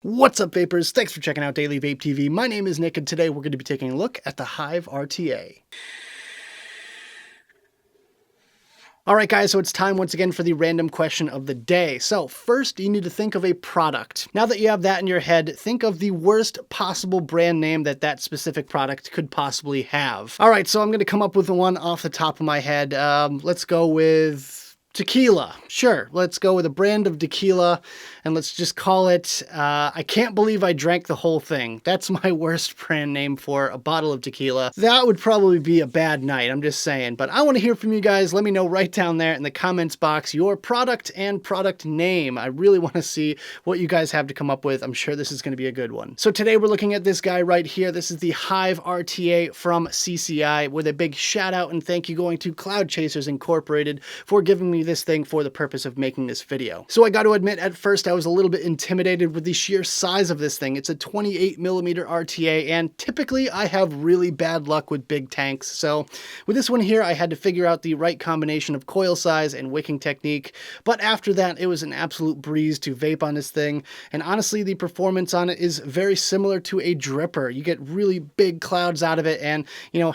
What's up, vapors? Thanks for checking out Daily Vape TV. My name is Nick, and today we're going to be taking a look at the Hive RTA. Alright guys, so it's time once again for the random question of the day. So first, you need to think of a product. Now that you have that in your head, think of the worst possible brand name that specific product could possibly have. Alright, so I'm going to come up with one off the top of my head. Let's go with tequila. Sure, let's go with a brand of tequila, and let's just call it, I can't believe I drank the whole thing. That's my worst brand name for a bottle of tequila. That would probably be a bad night, I'm just saying. But I want to hear from you guys. Let me know right down there in the comments box your product and product name. I really want to see what you guys have to come up with. I'm sure this is going to be a good one. So today we're looking at this guy right here. This is the Hive RTA from CCI, with a big shout out and thank you going to Cloud Chasers Incorporated for giving me this thing for the purpose of making this video. So I got to admit, at first I was a little bit intimidated with the sheer size of this thing. It's a 28mm RTA, and typically I have really bad luck with big tanks. So with this one here, I had to figure out the right combination of coil size and wicking technique. But after that, it was an absolute breeze to vape on this thing. And honestly, the performance on it is very similar to a dripper. You get really big clouds out of it, and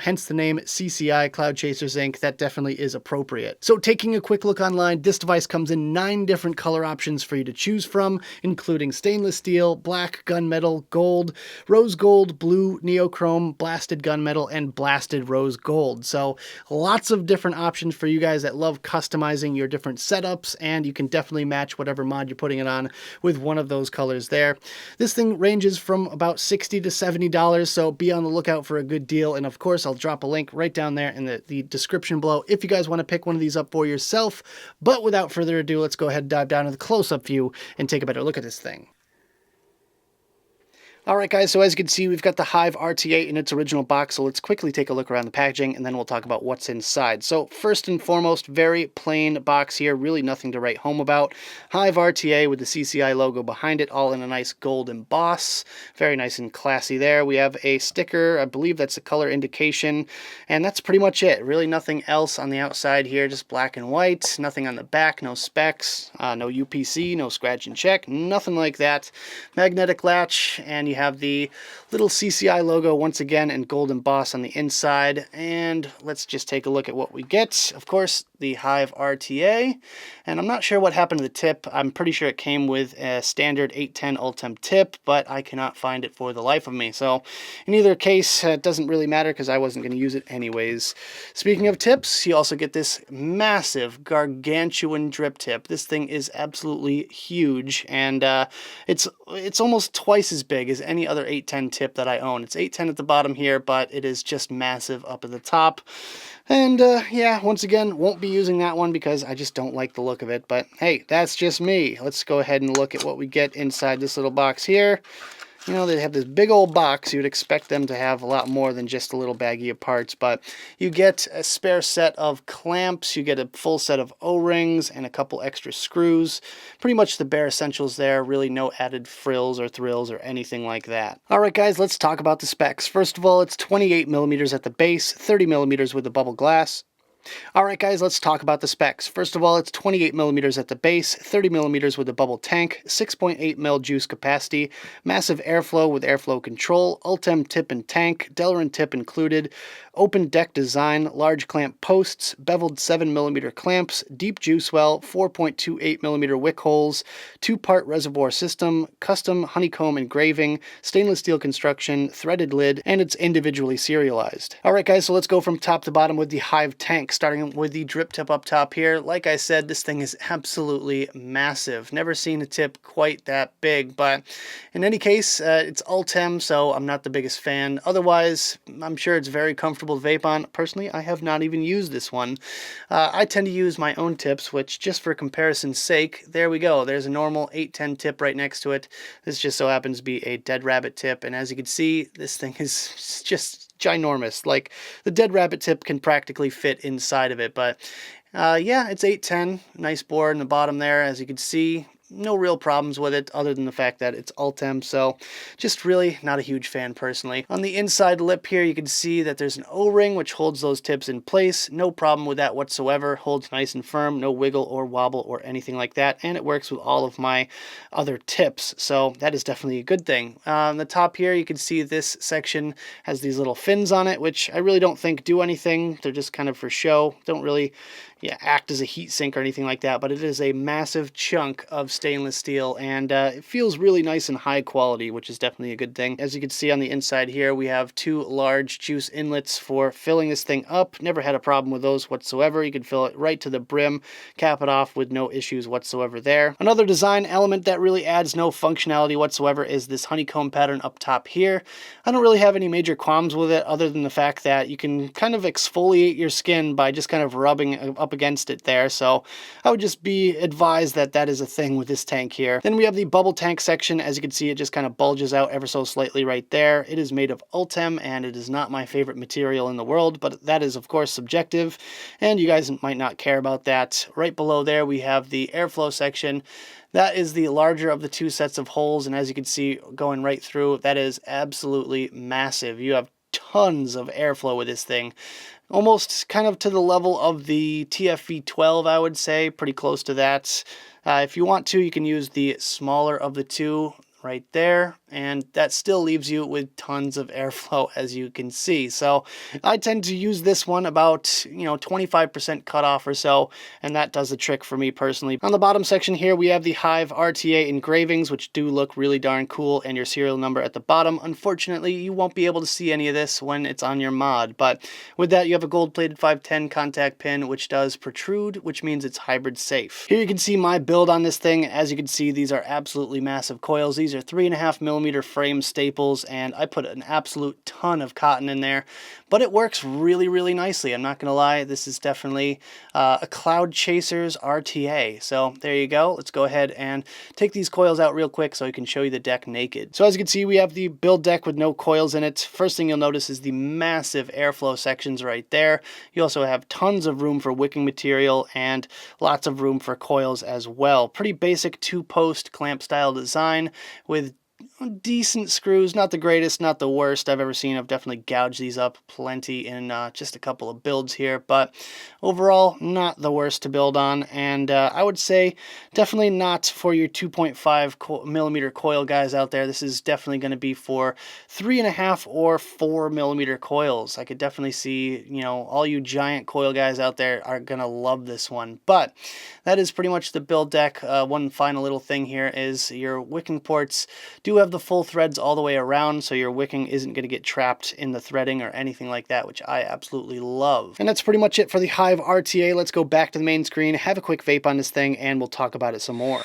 hence the name CCI, Cloud Chasers Inc. That definitely is appropriate. So taking a quick look online, this device comes in 9 different color options for you to choose from, including stainless steel, black, gunmetal, gold, rose gold, blue, neochrome, blasted gunmetal, and blasted rose gold. So lots of different options for you guys that love customizing your different setups, and you can definitely match whatever mod you're putting it on with one of those colors there. This thing ranges from about $60 to $70, so be on the lookout for a good deal. And of course, I'll drop a link right down there in the description below if you guys want to pick one of these up for yourself. But without further ado, let's go ahead and dive down to the close-up view and take a better look at this thing. Alright guys, so as you can see, we've got the Hive RTA in its original box, so let's quickly take a look around the packaging and then we'll talk about what's inside. So first and foremost, very plain box here, really nothing to write home about. Hive RTA with the CCI logo behind it, all in a nice gold emboss. Very nice and classy there. We have a sticker, I believe that's a color indication, and that's pretty much it. Really nothing else on the outside here, just black and white. Nothing on the back, no specs, no UPC, no scratch and check, nothing like that. Magnetic latch, and you have the little CCI logo once again in gold emboss on the inside. And let's just take a look at what we get. Of course, the Hive RTA, and I'm not sure what happened to the tip. I'm pretty sure it came with a standard 810 Ultem tip, but I cannot find it for the life of me. So in either case, it doesn't really matter because I wasn't going to use it anyways. Speaking of tips, you also get this massive gargantuan drip tip. This thing is absolutely huge, and it's almost twice as big as any other 810 tip that I own. It's 810 at the bottom here, but it is just massive up at the top. And yeah, once again, won't be using that one because I just don't like the look of it. But hey, that's just me. Let's go ahead and look at what we get inside this little box here. They have this big old box. You'd expect them to have a lot more than just a little baggie of parts, but you get a spare set of clamps, you get a full set of O-rings, and a couple extra screws. Pretty much the bare essentials there, really no added frills or thrills or anything like that. Alright guys, let's talk about the specs. First of all, it's 28mm at the base, 30mm with the bubble glass. Alright guys, let's talk about the specs. First of all, it's 28mm at the base, 30mm with a bubble tank, 6.8mm juice capacity, massive airflow with airflow control, Ultem tip and tank, Delrin tip included, open deck design, large clamp posts, beveled 7mm clamps, deep juice well, 4.28mm wick holes, 2-part reservoir system, custom honeycomb engraving, stainless steel construction, threaded lid, and it's individually serialized. Alright guys, so let's go from top to bottom with the Hive tank, starting with the drip tip up top here. Like I said, this thing is absolutely massive. Never seen a tip quite that big, but in any case, it's Ultem, so I'm not the biggest fan. Otherwise, I'm sure it's very comfortable to vape on. Personally, I have not even used this one. I tend to use my own tips, which just for comparison's sake, there we go. There's a normal 810 tip right next to it. This just so happens to be a Dead Rabbit tip, and as you can see, this thing is just ginormous. Like, the Dead Rabbit tip can practically fit inside of it, but yeah, it's 810, nice bore in the bottom there, as you can see. no real problems with it other than the fact that it's Ultem, so just really not a huge fan personally. On the inside lip here, you can see that there's an O-ring which holds those tips in place. No problem with that whatsoever. Holds nice and firm, no wiggle or wobble or anything like that, and it works with all of my other tips, so that is definitely a good thing. On the top here, you can see this section has these little fins on it, which I really don't think do anything. They're just kind of for show. Don't really act as a heat sink or anything like that, but it is a massive chunk of stainless steel, and it feels really nice and high quality, which is definitely a good thing. As you can see on the inside here, we have 2 large juice inlets for filling this thing up. Never had a problem with those whatsoever. You can fill it right to the brim, cap it off with no issues whatsoever there. Another design element that really adds no functionality whatsoever is this honeycomb pattern up top here. I don't really have any major qualms with it other than the fact that you can kind of exfoliate your skin by just kind of rubbing up against it there, so I would just be advised that that is a thing with this tank here. Then we have the bubble tank section. As you can see, it just kind of bulges out ever so slightly right there. It is made of Ultem, and it is not my favorite material in the world, but that is of course subjective, and you guys might not care about that. Right below there we have the airflow section. That is the larger of the 2 sets of holes, and as you can see going right through, that is absolutely massive. You have tons of airflow with this thing. Almost kind of to the level of the TFV12, I would say, pretty close to that. If you want to, you can use the smaller of the 2 right there, and that still leaves you with tons of airflow, as you can see. So I tend to use this one about 25% cutoff or so, and that does the trick for me personally. On the bottom section here, we have the Hive RTA engravings, which do look really darn cool, and your serial number at the bottom. Unfortunately, you won't be able to see any of this when it's on your mod, but with that, you have a gold-plated 510 contact pin, which does protrude, which means it's hybrid safe. Here you can see my build on this thing. As you can see, these are absolutely massive coils. These are 3.5mm frame staples, and I put an absolute ton of cotton in there, but it works really, really nicely. I'm not gonna lie, this is definitely a Cloud Chasers RTA. So there you go. Let's go ahead and take these coils out real quick so I can show you the deck naked. So as you can see, we have the build deck with no coils in it. First thing you'll notice is the massive airflow sections right there. You also have tons of room for wicking material and lots of room for coils as well. Pretty basic 2-post clamp style design with decent screws, not the greatest, not the worst I've ever seen. I've definitely gouged these up plenty in just a couple of builds here, but overall not the worst to build on, and I would say definitely not for your 2.5mm coil guys out there. This is definitely going to be for 3.5 or 4mm coils. I could definitely see, all you giant coil guys out there are going to love this one, but that is pretty much the build deck. One final little thing here is your wicking ports do have the full threads all the way around, so your wicking isn't going to get trapped in the threading or anything like that, which I absolutely love. And that's pretty much it for the Hive RTA. Let's go back to the main screen, have a quick vape on this thing, and we'll talk about it some more.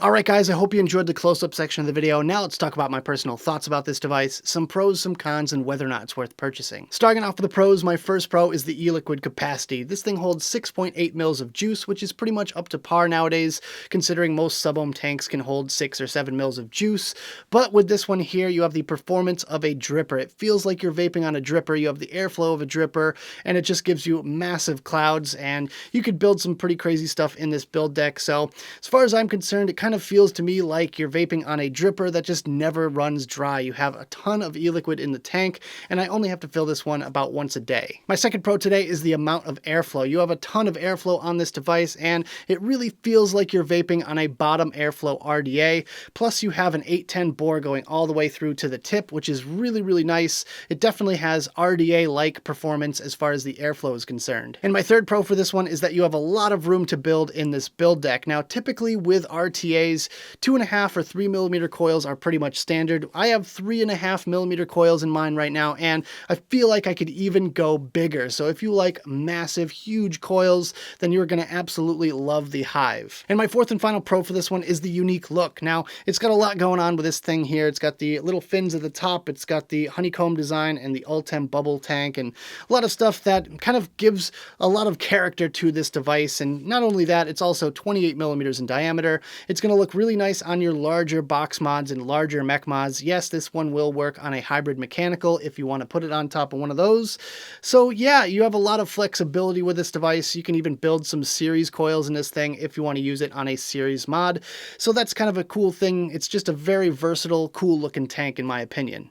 Alright guys, I hope you enjoyed the close-up section of the video. Now let's talk about my personal thoughts about this device, some pros, some cons, and whether or not it's worth purchasing. Starting off with the pros, my first pro is the e-liquid capacity. This thing holds 6.8 mils of juice, which is pretty much up to par nowadays, considering most sub-ohm tanks can hold 6 or 7 mils of juice. But with this one here, you have the performance of a dripper. It feels like you're vaping on a dripper. You have the airflow of a dripper, and it just gives you massive clouds, and you could build some pretty crazy stuff in this build deck. So as far as I'm concerned, it kind of feels to me like you're vaping on a dripper that just never runs dry. You have a ton of e-liquid in the tank, and I only have to fill this one about once a day. My second pro today is the amount of airflow. You have a ton of airflow on this device, and it really feels like you're vaping on a bottom airflow RDA. Plus you have an 810 bore going all the way through to the tip, which is really, really nice. It definitely has RDA-like performance as far as the airflow is concerned. And my third pro for this one is that you have a lot of room to build in this build deck. Now, typically with RTAs, 2.5 or 3mm coils are pretty much standard. I have 3.5mm coils in mine right now, and I feel like I could even go bigger. So if you like massive, huge coils, then you're going to absolutely love the Hive. And my fourth and final pro for this one is the unique look. Now, it's got a lot going on with this thing here. It's got the little fins at the top, it's got the honeycomb design and the Ultem bubble tank, and a lot of stuff that kind of gives a lot of character to this device. And not only that, it's also 28mm in diameter. It's going going to look really nice on your larger box mods and larger mech mods. Yes, this one will work on a hybrid mechanical if you want to put it on top of one of those. So yeah, you have a lot of flexibility with this device. You can even build some series coils in this thing if you want to use it on a series mod. So that's kind of a cool thing. It's just a very versatile, cool looking tank in my opinion.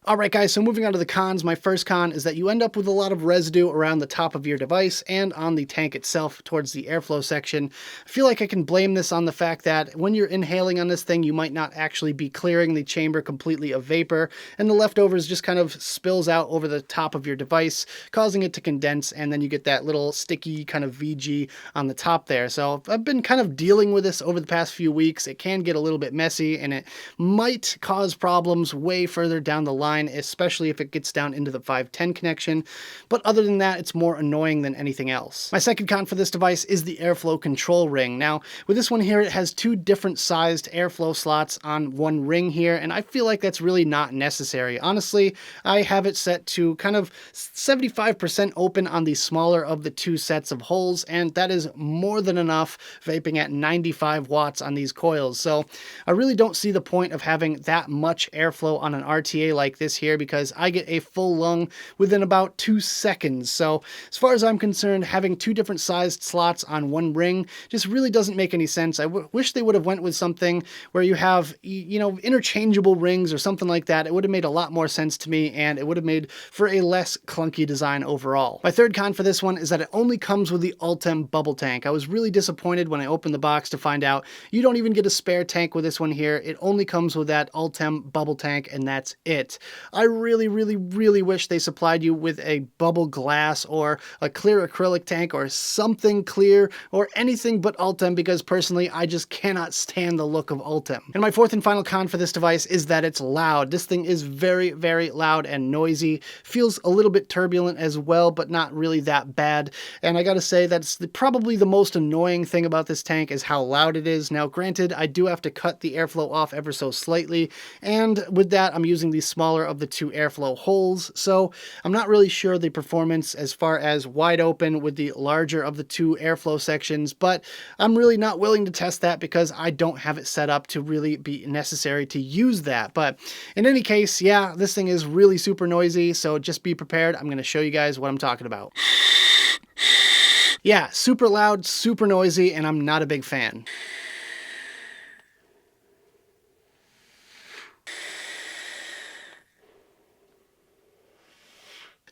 Alright guys, so moving on to the cons, my first con is that you end up with a lot of residue around the top of your device and on the tank itself towards the airflow section. I feel like I can blame this on the fact that when you're inhaling on this thing, you might not actually be clearing the chamber completely of vapor, and the leftovers just kind of spills out over the top of your device, causing it to condense, and then you get that little sticky kind of VG on the top there. So I've been kind of dealing with this over the past few weeks. It can get a little bit messy, and it might cause problems way further down the line, especially if it gets down into the 510 connection, but other than that, it's more annoying than anything else. My second con for this device is the airflow control ring. Now, with this one here, it has two different sized airflow slots on one ring here, and I feel like that's really not necessary. Honestly, I have it set to kind of 75% open on the smaller of the two sets of holes, and that is more than enough vaping at 95 watts on these coils. So I really don't see the point of having that much airflow on an RTA like this here, because I get a full lung within about 2 seconds. So as far as I'm concerned, having two different sized slots on one ring just really doesn't make any sense. I wish they would have went with something where you have, you know, interchangeable rings or something like that. It would have made a lot more sense to me, and it would have made for a less clunky design overall. My third con for this one is that it only comes with the Ultem bubble tank. I was really disappointed when I opened the box to find out you don't even get a spare tank with this one here. It only comes with that Ultem bubble tank, and that's it. I really wish they supplied you with a bubble glass or a clear acrylic tank or something clear or anything but Ultem, because personally I just cannot stand the look of Ultem. And my fourth and final con for this device is that it's loud. This thing is very loud and noisy. Feels a little bit turbulent as well, but not really that bad. And I gotta say, that's probably the most annoying thing about this tank is how loud it is. Now granted, I do have to cut the airflow off ever so slightly, and with that I'm using the smaller of the two airflow holes, so I'm not really sure the performance as far as wide open with the larger of the two airflow sections, but I'm really not willing to test that because I don't have it set up to really be necessary to use that. But in any case, yeah, this thing is really super noisy, so just be prepared. I'm going to show you guys what I'm talking about. Yeah, super loud, super noisy, and I'm not a big fan.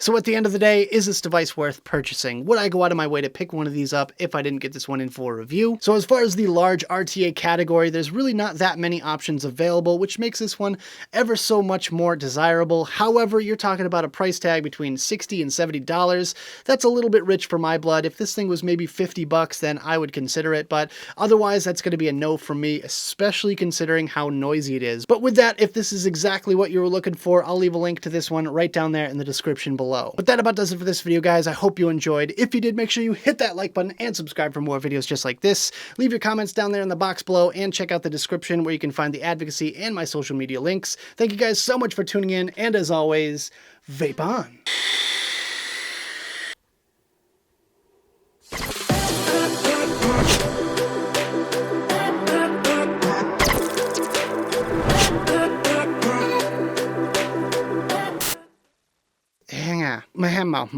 So at the end of the day, is this device worth purchasing? Would I go out of my way to pick one of these up if I didn't get this one in for review? So as far as the large RTA category, there's really not that many options available, which makes this one ever so much more desirable. However, you're talking about a price tag between $60 and $70. That's a little bit rich for my blood. If this thing was maybe 50 bucks, then I would consider it, but otherwise that's going to be a no from me, especially considering how noisy it is. But with that, if this is exactly what you were looking for, I'll leave a link to this one right down there in the description below. But that about does it for this video, guys. I hope you enjoyed. If you did, make sure you hit that like button and subscribe for more videos just like this. Leave your comments down there in the box below and check out the description where you can find the advocacy and my social media links. Thank you guys so much for tuning in, and as always, vape on. Hang on, my hand mouth.